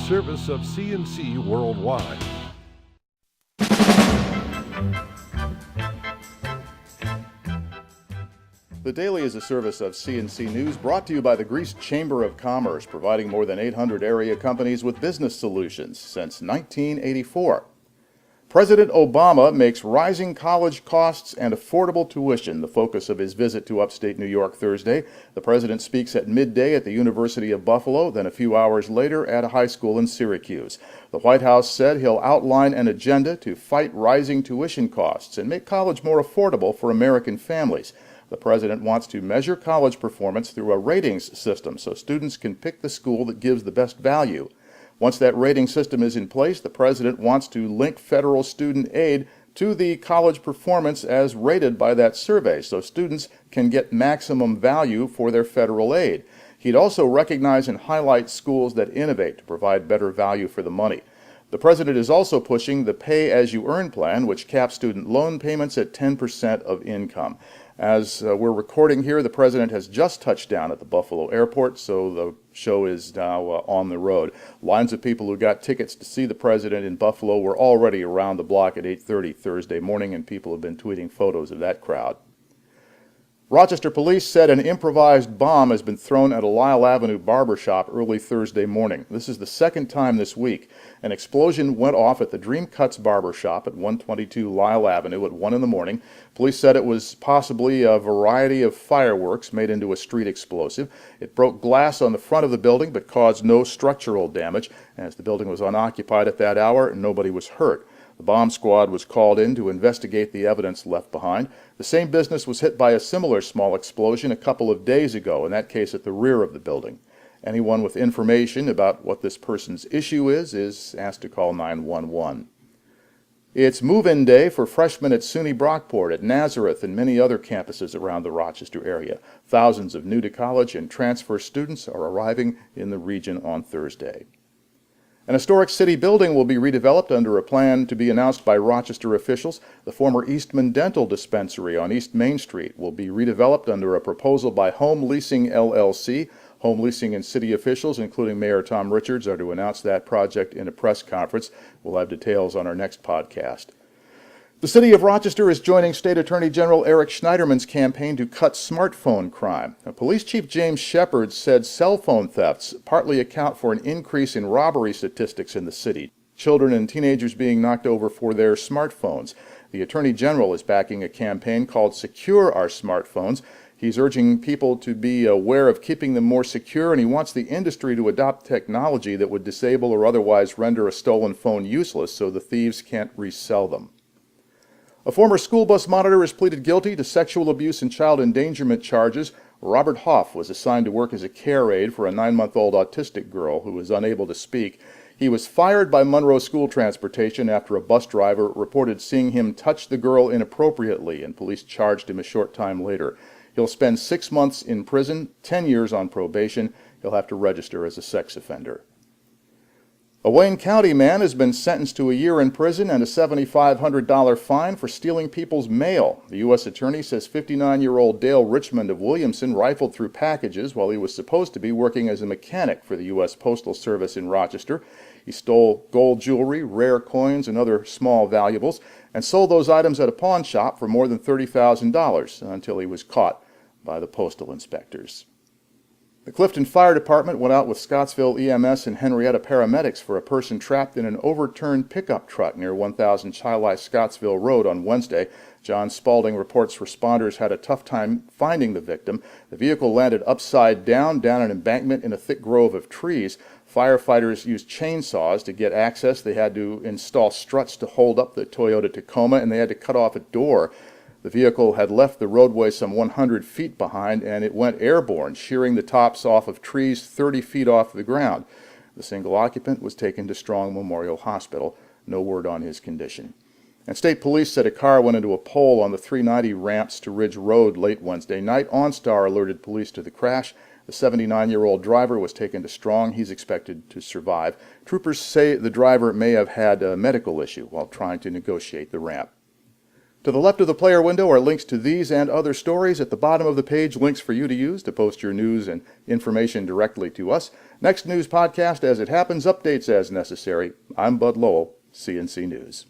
service of CNC Worldwide. The Daily is a service of CNC News brought to you by the Greece Chamber of Commerce, providing more than 800 area companies with business solutions since 1984. President Obama makes rising college costs and affordable tuition the focus of his visit to upstate New York Thursday. The president speaks at midday at the University of Buffalo, then a few hours later at a high school in Syracuse. The White House said he'll outline an agenda to fight rising tuition costs and make college more affordable for American families. The president wants to measure college performance through a ratings system so students can pick the school that gives the best value. Once that rating system is in place, the president wants to link federal student aid to the college performance as rated by that survey so students can get maximum value for their federal aid. He'd also recognize and highlight schools that innovate to provide better value for the money. The president is also pushing the pay-as-you-earn plan, which caps student loan payments at 10% of income. As we're recording here, the president has just touched down at the Buffalo airport, so the show is now on the road. Lines of people who got tickets to see the president in Buffalo were already around the block at 8:30 Thursday morning, and people have been tweeting photos of that crowd. Rochester police said an improvised bomb has been thrown at a Lyle Avenue barbershop early Thursday morning. This is the second time this week. An explosion went off at the Dream Cuts barbershop at 122 Lyle Avenue at 1 in the morning. Police said it was possibly a variety of fireworks made into a street explosive. It broke glass on the front of the building but caused no structural damage. As the building was unoccupied at that hour, nobody was hurt. The bomb squad was called in to investigate the evidence left behind. The same business was hit by a similar small explosion a couple of days ago, in that case at the rear of the building. Anyone with information about what this person's issue is asked to call 911. It's move-in day for freshmen at SUNY Brockport, at Nazareth, and many other campuses around the Rochester area. Thousands of new-to-college and transfer students are arriving in the region on Thursday. An historic city building will be redeveloped under a plan to be announced by Rochester officials. The former Eastman Dental Dispensary on East Main Street will be redeveloped under a proposal by Home Leasing LLC. Home Leasing and city officials, including Mayor Tom Richards, are to announce that project in a press conference. We'll have details on our next podcast. The city of Rochester is joining State Attorney General Eric Schneiderman's campaign to cut smartphone crime. Now, Police Chief James Shepard said cell phone thefts partly account for an increase in robbery statistics in the city. Children and teenagers being knocked over for their smartphones. The Attorney General is backing a campaign called Secure Our Smartphones. He's urging people to be aware of keeping them more secure, and he wants the industry to adopt technology that would disable or otherwise render a stolen phone useless so the thieves can't resell them. A former school bus monitor has pleaded guilty to sexual abuse and child endangerment charges. Robert Hoff was assigned to work as a care aide for a 9-month-old autistic girl who was unable to speak. He was fired by Monroe School Transportation after a bus driver reported seeing him touch the girl inappropriately, and police charged him a short time later. He'll spend 6 months in prison, 10 years on probation. He'll have to register as a sex offender. A Wayne County man has been sentenced to a year in prison and a $7,500 fine for stealing people's mail. The U.S. Attorney says 59-year-old Dale Richmond of Williamson rifled through packages while he was supposed to be working as a mechanic for the U.S. Postal Service in Rochester. He stole gold jewelry, rare coins, and other small valuables, and sold those items at a pawn shop for more than $30,000 until he was caught by the postal inspectors. The Clifton Fire Department went out with Scottsville EMS and Henrietta paramedics for a person trapped in an overturned pickup truck near 1000 Chili Scottsville Road on Wednesday. John Spalding reports responders had a tough time finding the victim. The vehicle landed upside down an embankment in a thick grove of trees. Firefighters used chainsaws to get access. They had to install struts to hold up the Toyota Tacoma, and they had to cut off a door. The vehicle had left the roadway some 100 feet behind, and it went airborne, shearing the tops off of trees 30 feet off the ground. The single occupant was taken to Strong Memorial Hospital. No word on his condition. And state police said a car went into a pole on the 390 ramps to Ridge Road late Wednesday night. OnStar alerted police to the crash. The 79-year-old driver was taken to Strong. He's expected to survive. Troopers say the driver may have had a medical issue while trying to negotiate the ramp. To the left of the player window are links to these and other stories. At the bottom of the page, links for you to use to post your news and information directly to us. Next news podcast as it happens, updates as necessary. I'm Bud Lowell, CNC News.